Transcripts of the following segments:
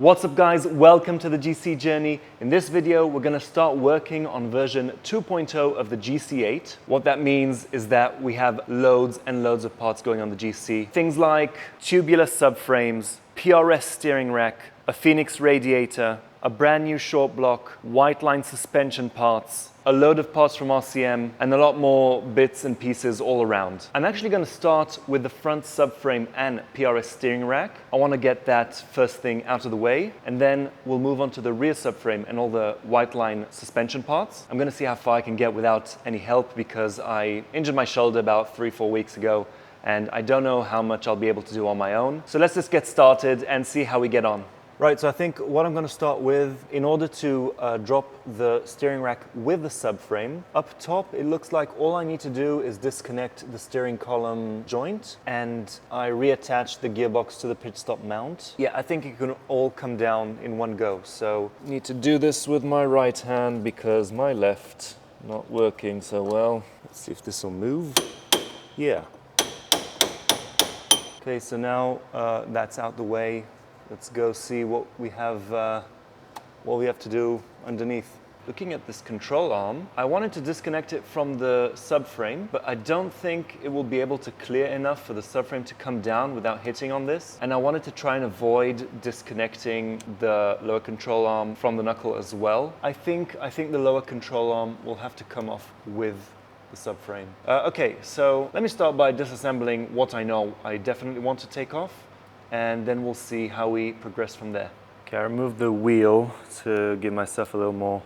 What's up guys, welcome to the GC journey. In this video, we're gonna start working on version 2.0 of the GC8. What that means is that we have loads and loads of parts going on the GC. Things like tubular subframes, PRS steering rack, a Fenix radiator, a brand new short block, Whiteline suspension parts, a load of parts from RCM, and a lot more bits and pieces all around. I'm actually going to start with the front subframe and PRS steering rack. I want to get that first thing out of the way, and then we'll move on to the rear subframe and all the Whiteline suspension parts. I'm going to see how far I can get without any help because I injured my shoulder about 3-4 weeks ago, and I don't know how much I'll be able to do on my own. So let's just get started and see how we get on. Right, so I think what I'm going to start with, in order to drop the steering rack with the subframe, up top it looks like all I need to do is disconnect the steering column joint and I reattach the gearbox to the pitch stop mount. Yeah, I think it can all come down in one go, so I need to do this with my right hand because my left not working so well. Let's see if this will move. Yeah. Okay, so now that's out the way. Let's go see what we have to do underneath. Looking at this control arm, I wanted to disconnect it from the subframe, but I don't think it will be able to clear enough for the subframe to come down without hitting on this. And I wanted to try and avoid disconnecting the lower control arm from the knuckle as well. I think the lower control arm will have to come off with the subframe. Okay, so let me start by disassembling what I know I definitely want to take off, and then we'll see how we progress from there. Okay, I removed the wheel to give myself a little more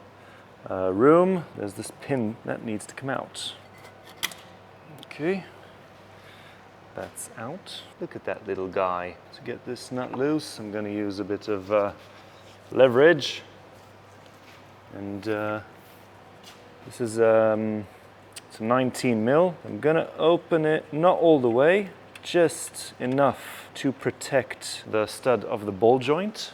room. There's this pin that needs to come out. Okay, that's out. Look at that little guy. To get this nut loose, I'm going to use a bit of leverage. And this is it's a 19 mil. I'm going to open it, not all the way, just enough to protect the stud of the ball joint.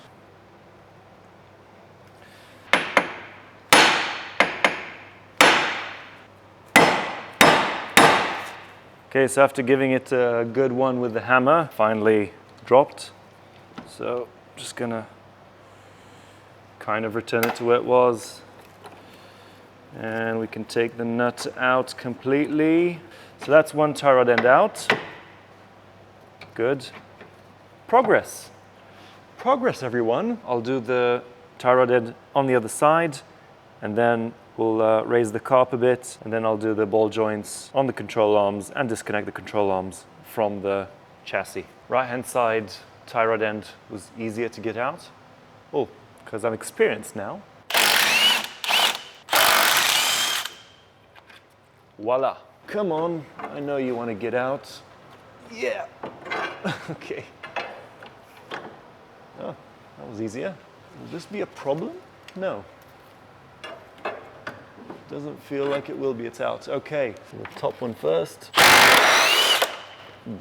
Okay, so after giving it a good one with the hammer, finally dropped. So I'm just gonna kind of return it to where it was. And we can take the nut out completely. So that's one tie rod end out. Good. Progress. Progress, everyone. I'll do the tie rod end on the other side, and then we'll raise the carp a bit, and then I'll do the ball joints on the control arms and disconnect the control arms from the chassis. Right-hand side tie rod end was easier to get out. Oh, because I'm experienced now. Voila. Come on, I know you want to get out. Yeah. Okay. Oh, that was easier. Will this be a problem? No. Doesn't feel like it will be. It's out. Okay. So the top one first.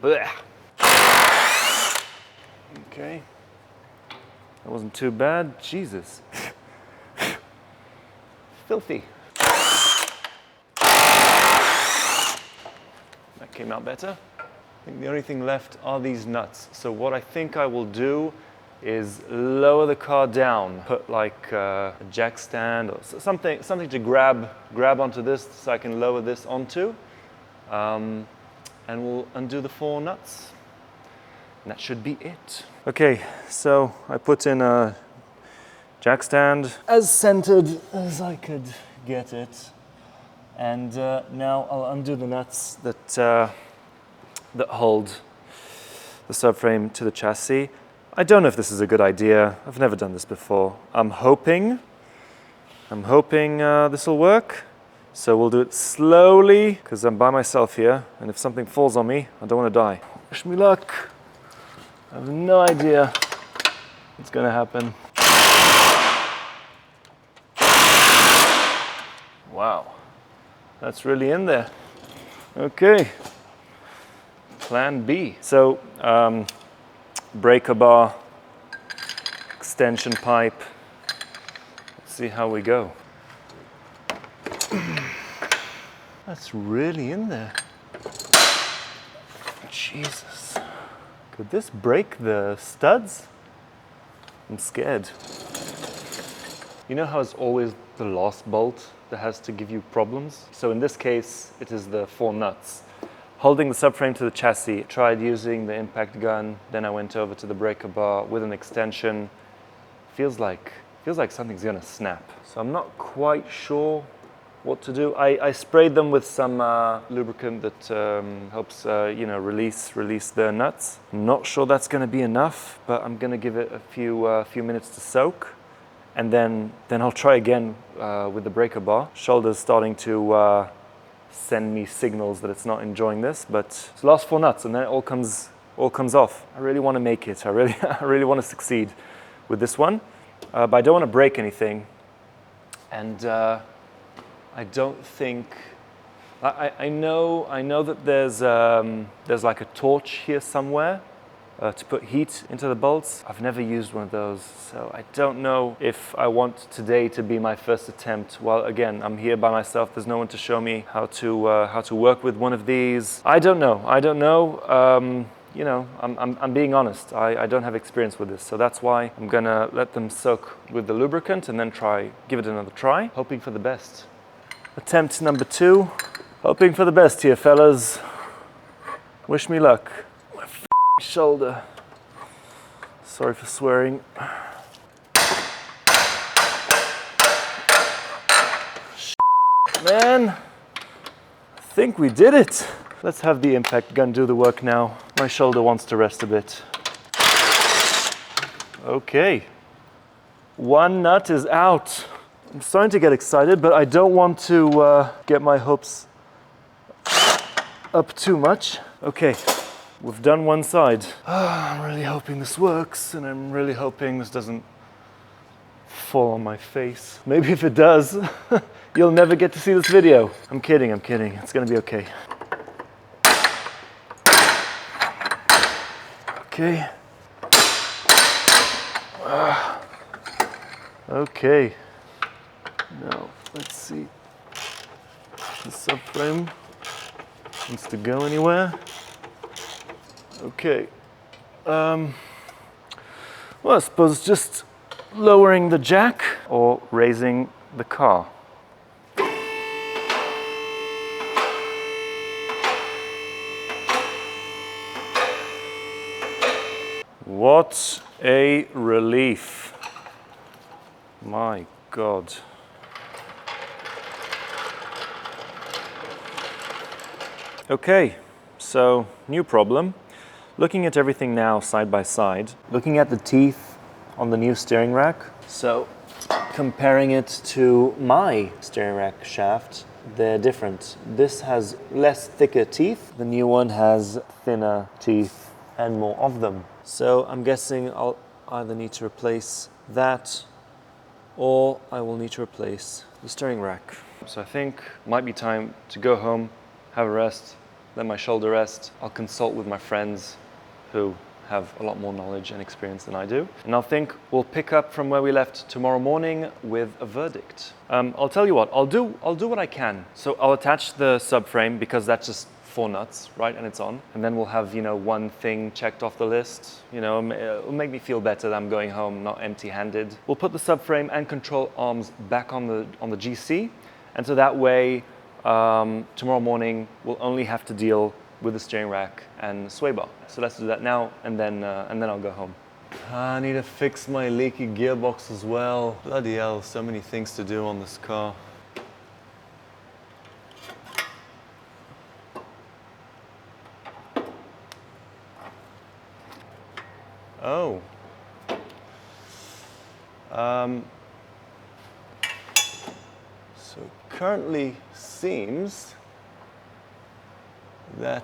Blech. Okay. That wasn't too bad. Jesus. Filthy. That came out better. I think the only thing left are these nuts. So what I think I will do is lower the car down, put like a jack stand or something to grab onto this so I can lower this onto, and we'll undo the 4 nuts. And that should be it. Okay, so I put in a jack stand as centered as I could get it, and now I'll undo the nuts that hold the subframe to the chassis. I don't know if this is a good idea. I've never done this before. I'm hoping this will work. So we'll do it slowly because I'm by myself here, and if something falls on me, I don't want to die. Wish me luck. I have no idea what's going to happen. Wow, that's really in there. Okay. Plan B. So, breaker bar, extension pipe. Let's see how we go. That's really in there. Jesus. Could this break the studs? I'm scared. You know how it's always the last bolt that has to give you problems? So in this case, it is the 4 nuts. Holding the subframe to the chassis, tried using the impact gun, then I went over to the breaker bar with an extension. Feels like something's gonna snap. So I'm not quite sure what to do. I sprayed them with some lubricant that helps release the nuts. I'm not sure that's gonna be enough, but I'm gonna give it a few minutes to soak. And then I'll try again with the breaker bar. Shoulder's starting to send me signals that it's not enjoying this, but it's the last 4 nuts and then it all comes off. I really want to make it. I really want to succeed with this one, but I don't want to break anything. And I don't think I know that there's like a torch here somewhere to put heat into the bolts. I've never used one of those, so I don't know if I want today to be my first attempt. Well, again, I'm here by myself. There's no one to show me how to work with one of these. I don't know. You know, I'm being honest. I don't have experience with this, so that's why I'm gonna let them soak with the lubricant and then give it another try, hoping for the best. Attempt number 2. Hoping for the best here, fellas. Wish me luck. Shoulder. Sorry for swearing. Man, I think we did it. Let's have the impact gun do the work now. My shoulder wants to rest a bit. Okay. 1 nut is out. I'm starting to get excited, but I don't want to get my hopes up too much. Okay. We've done 1 side. I'm really hoping this works, and I'm really hoping this doesn't fall on my face. Maybe if it does, you'll never get to see this video. I'm kidding. It's gonna be okay. Okay. Okay. Now, let's see. The subframe wants to go anywhere. Okay, well, I suppose just lowering the jack or raising the car. What a relief. My God. Okay, so new problem. Looking at everything now side by side, looking at the teeth on the new steering rack. So comparing it to my steering rack shaft, they're different. This has less thicker teeth. The new one has thinner teeth and more of them. So I'm guessing I'll either need to replace that or I will need to replace the steering rack. So I think it might be time to go home, have a rest, let my shoulder rest. I'll consult with my friends who have a lot more knowledge and experience than I do. And I think we'll pick up from where we left tomorrow morning with a verdict. I'll tell you what, I'll do what I can. So I'll attach the subframe because that's just 4 nuts, right? And it's on. And then we'll have, 1 thing checked off the list. It'll make me feel better that I'm going home not empty-handed. We'll put the subframe and control arms back on the GC. And so that way, tomorrow morning, we'll only have to deal with the steering rack and sway bar. So let's do that now, and then I'll go home. I need to fix my leaky gearbox as well. Bloody hell, so many things to do on this car. Oh. So currently seems that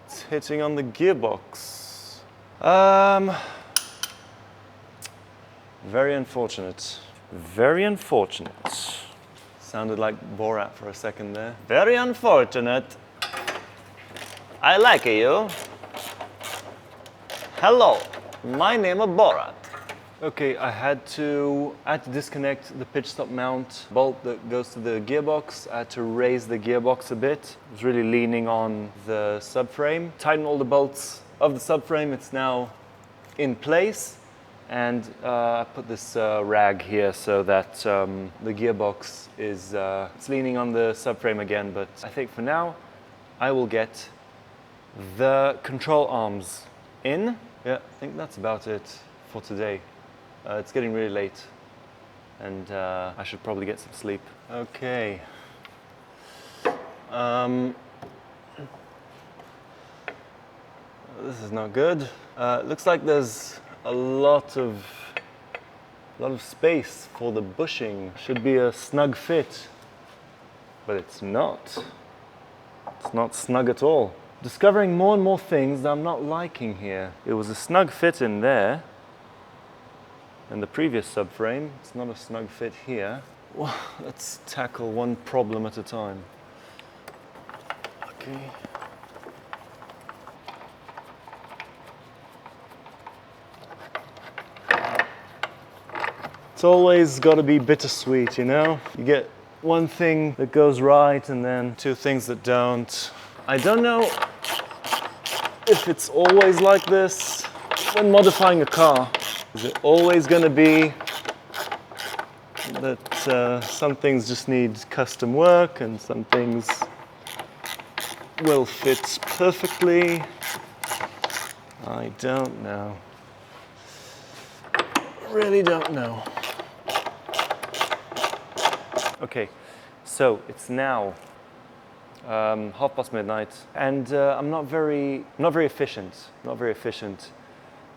it's hitting on the gearbox. Very unfortunate. Very unfortunate. Sounded like Borat for a second there. Very unfortunate. I like you. Hello, my name is Borat. Okay, I had to disconnect the pitch stop mount bolt that goes to the gearbox. I had to raise the gearbox a bit. I was really leaning on the subframe. Tighten all the bolts of the subframe. It's now in place. And I put this rag here so that the gearbox is it's leaning on the subframe again, but I think for now I will get the control arms in. Yeah, I think that's about it for today. It's getting really late and I should probably get some sleep. Okay. This is not good. Looks like there's a lot of space for the bushing. Should be a snug fit, but it's not. It's not snug at all. Discovering more and more things that I'm not liking here. It was a snug fit in there, in the previous subframe. It's not a snug fit here. Well, let's tackle one problem at a time. Okay. It's always got to be bittersweet, you know? You get one thing that goes right and then two things that don't. I don't know if it's always like this when modifying a car. Is it always going to be that some things just need custom work and some things will fit perfectly? I don't know. Really don't know. Okay, so it's now midnight, and I'm not very efficient. Not very efficient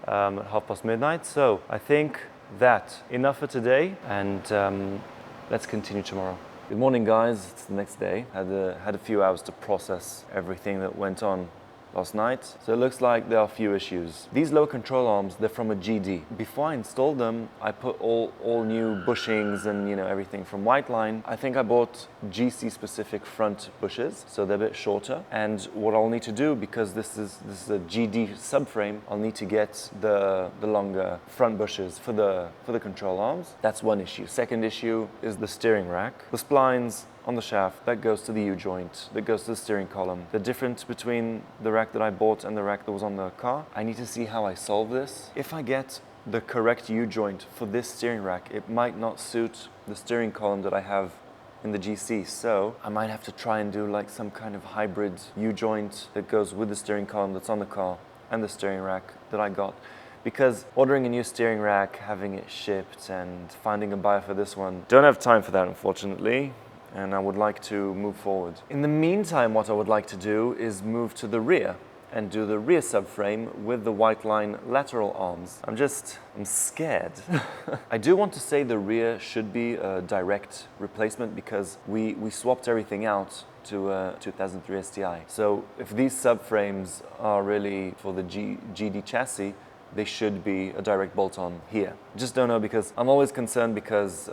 at midnight. So I think that enough for today, and let's continue tomorrow. Good morning, guys. It's the next day. Had a few hours to process everything that went on last night. So it looks like there are a few issues. These lower control arms, they're from a GD. Before I installed them, I put all new bushings and everything from Whiteline. I think I bought GC specific front bushes, so they're a bit shorter. And what I'll need to do, because this is a GD subframe, I'll need to get the longer front bushes for the control arms. That's one issue. Second issue is the steering rack. The splines on the shaft, that goes to the U-joint, that goes to the steering column. The difference between the rack that I bought and the rack that was on the car, I need to see how I solve this. If I get the correct U-joint for this steering rack, it might not suit the steering column that I have in the GC, so I might have to try and do like some kind of hybrid U-joint that goes with the steering column that's on the car and the steering rack that I got. Because ordering a new steering rack, having it shipped, and finding a buyer for this one, don't have time for that, unfortunately. And I would like to move forward. In the meantime, what I would like to do is move to the rear and do the rear subframe with the Whiteline lateral arms. I'm scared. I do want to say the rear should be a direct replacement because we swapped everything out to a 2003 STI. So if these subframes are really for the GD chassis, they should be a direct bolt-on here. Just don't know, because I'm always concerned because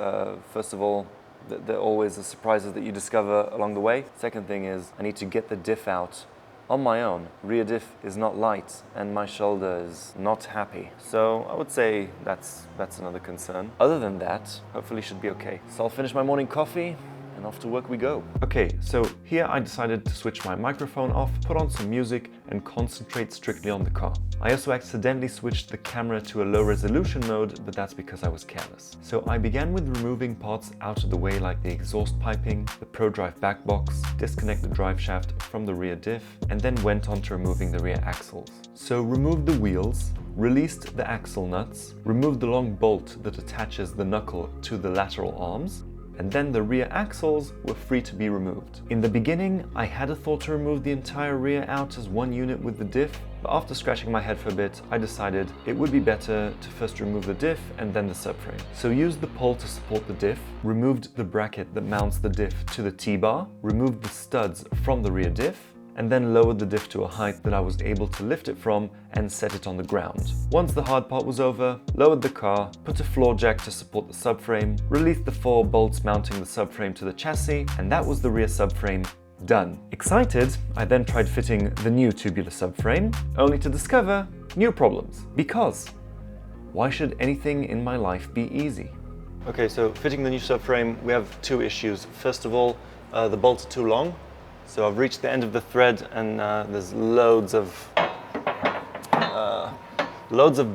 first of all, there are always the surprises that you discover along the way. Second thing is I need to get the diff out on my own. Rear diff is not light and my shoulder is not happy. So I would say that's another concern. Other than that, hopefully should be okay. So I'll finish my morning coffee and off to work we go. Okay, so here I decided to switch my microphone off, put on some music and concentrate strictly on the car. I also accidentally switched the camera to a low resolution mode, but that's because I was careless. So I began with removing parts out of the way like the exhaust piping, the ProDrive back box, disconnect the drive shaft from the rear diff, and then went on to removing the rear axles. So removed the wheels, released the axle nuts, removed the long bolt that attaches the knuckle to the lateral arms, and then the rear axles were free to be removed. In the beginning, I had a thought to remove the entire rear out as one unit with the diff, but after scratching my head for a bit, I decided it would be better to first remove the diff and then the subframe. So used the pole to support the diff, removed the bracket that mounts the diff to the T-bar, removed the studs from the rear diff, and then lowered the diff to a height that I was able to lift it from and set it on the ground. Once the hard part was over, lowered the car, put a floor jack to support the subframe, released the 4 bolts mounting the subframe to the chassis, and that was the rear subframe done. Excited, I then tried fitting the new tubular subframe, only to discover new problems. Because why should anything in my life be easy? Okay, so fitting the new subframe, we have 2 issues. First of all, the bolts are too long. So I've reached the end of the thread and there's loads of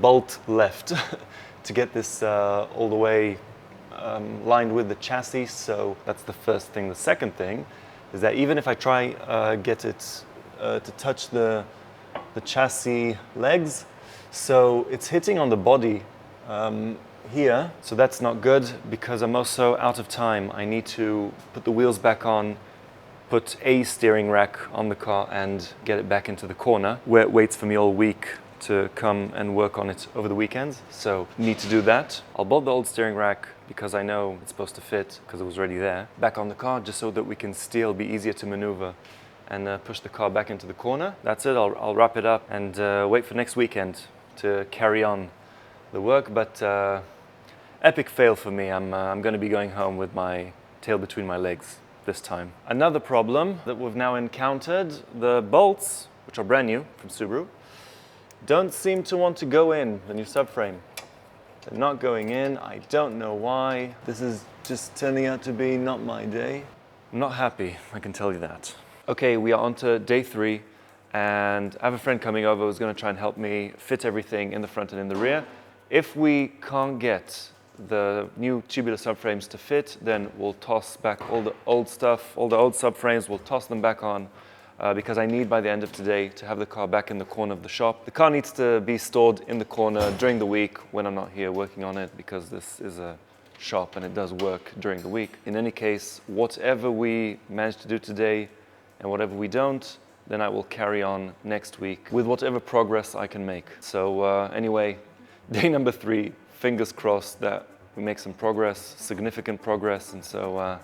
bolt left. to get this all the way lined with the chassis, so that's the first thing. The second thing is that even if I try get it to touch the chassis legs, so it's hitting on the body here, so that's not good because I'm also out of time. I need to put the wheels back on, put a steering rack on the car and get it back into the corner where it waits for me all week to come and work on it over the weekends. So need to do that. I'll bolt the old steering rack because I know it's supposed to fit because it was already there, back on the car, just so that we can still be easier to maneuver and push the car back into the corner. That's it. I'll wrap it up and wait for next weekend to carry on the work. But epic fail for me. I'm going to be going home with my tail between my legs this time. Another problem that we've now encountered, the bolts, which are brand new from Subaru, don't seem to want to go in the new subframe. They're not going in. I don't know why. This is just turning out to be not my day. I'm not happy, I can tell you that. Okay, we are on to day 3, and I have a friend coming over who's going to try and help me fit everything in the front and in the rear. If we can't get the new tubular subframes to fit, then we'll toss back all the old stuff, all the old subframes, we'll toss them back on because I need by the end of today to have the car back in the corner of the shop. The car needs to be stored in the corner during the week when I'm not here working on it, because this is a shop and it does work during the week. In any case, whatever we manage to do today and whatever we don't, then I will carry on next week with whatever progress I can make. So anyway, day number 3, fingers crossed that we make some progress, significant progress, and so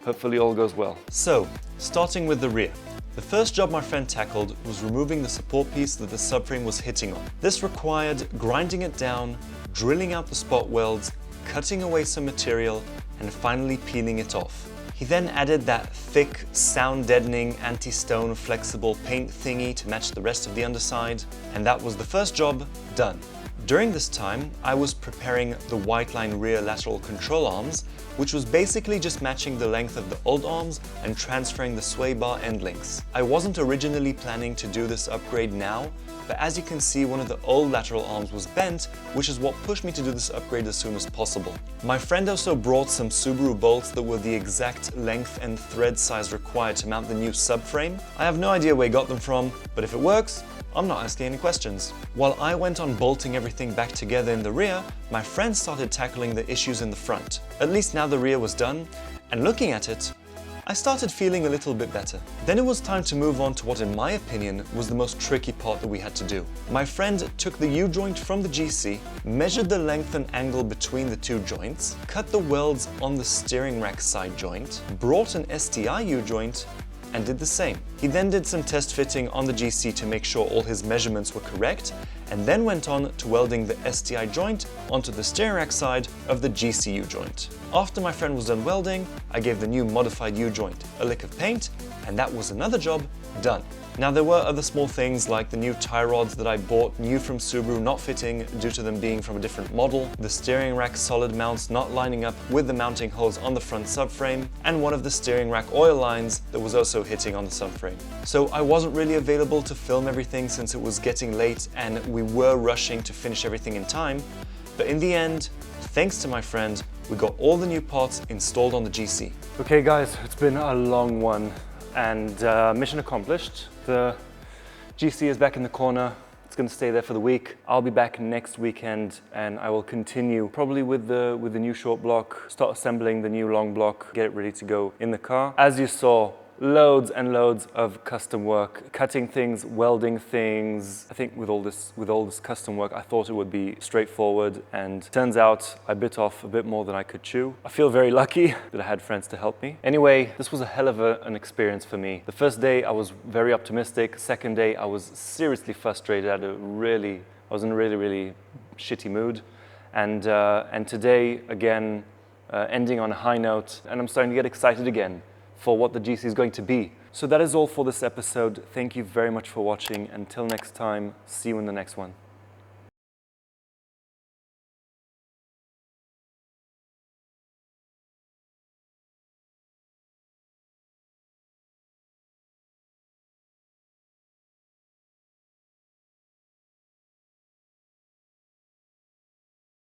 hopefully all goes well. So, starting with the rear. The first job my friend tackled was removing the support piece that the subframe was hitting on. This required grinding it down, drilling out the spot welds, cutting away some material, and finally peeling it off. He then added that thick, sound-deadening, anti-stone flexible paint thingy to match the rest of the underside, and that was the first job done. During this time, I was preparing the Whiteline rear lateral control arms, which was basically just matching the length of the old arms and transferring the sway bar end links. I wasn't originally planning to do this upgrade now, but as you can see, one of the old lateral arms was bent, which is what pushed me to do this upgrade as soon as possible. My friend also brought some Subaru bolts that were the exact length and thread size required to mount the new subframe. I have no idea where he got them from, but if it works, I'm not asking any questions. While I went on bolting everything back together in the rear, my friend started tackling the issues in the front. At least now the rear was done, and looking at it, I started feeling a little bit better. Then it was time to move on to what, in my opinion, was the most tricky part that we had to do. My friend took the U-joint from the GC, measured the length and angle between the two joints, cut the welds on the steering rack side joint, brought an STI U-joint, and did the same. He then did some test fitting on the GC to make sure all his measurements were correct, and then went on to welding the STI joint onto the steering rack side of the GC U-joint. After my friend was done welding, I gave the new modified U-joint a lick of paint, and that was another job done. Now there were other small things like the new tie rods that I bought new from Subaru not fitting due to them being from a different model, the steering rack solid mounts not lining up with the mounting holes on the front subframe, and one of the steering rack oil lines that was also hitting on the subframe. So I wasn't really available to film everything since it was getting late and we were rushing to finish everything in time, but in the end, thanks to my friend, we got all the new parts installed on the GC. Okay guys, it's been a long one and mission accomplished. The GC is back in the corner. It's going to stay there for the week. I'll be back next weekend and I will continue probably with the new short block, start assembling the new long block, get it ready to go in the car. As you saw, loads and loads of custom work, cutting things, welding things. I think with all this custom work, I thought it would be straightforward, and turns out I bit off a bit more than I could chew. I feel very lucky that I had friends to help me. Anyway, this was a hell of an experience for me. The first day I was very optimistic. Second day I was seriously frustrated. I was in a really shitty mood. And today again, ending on a high note, and I'm starting to get excited again for what the GC is going to be. So that is all for this episode. Thank you very much for watching. Until next time, see you in the next one.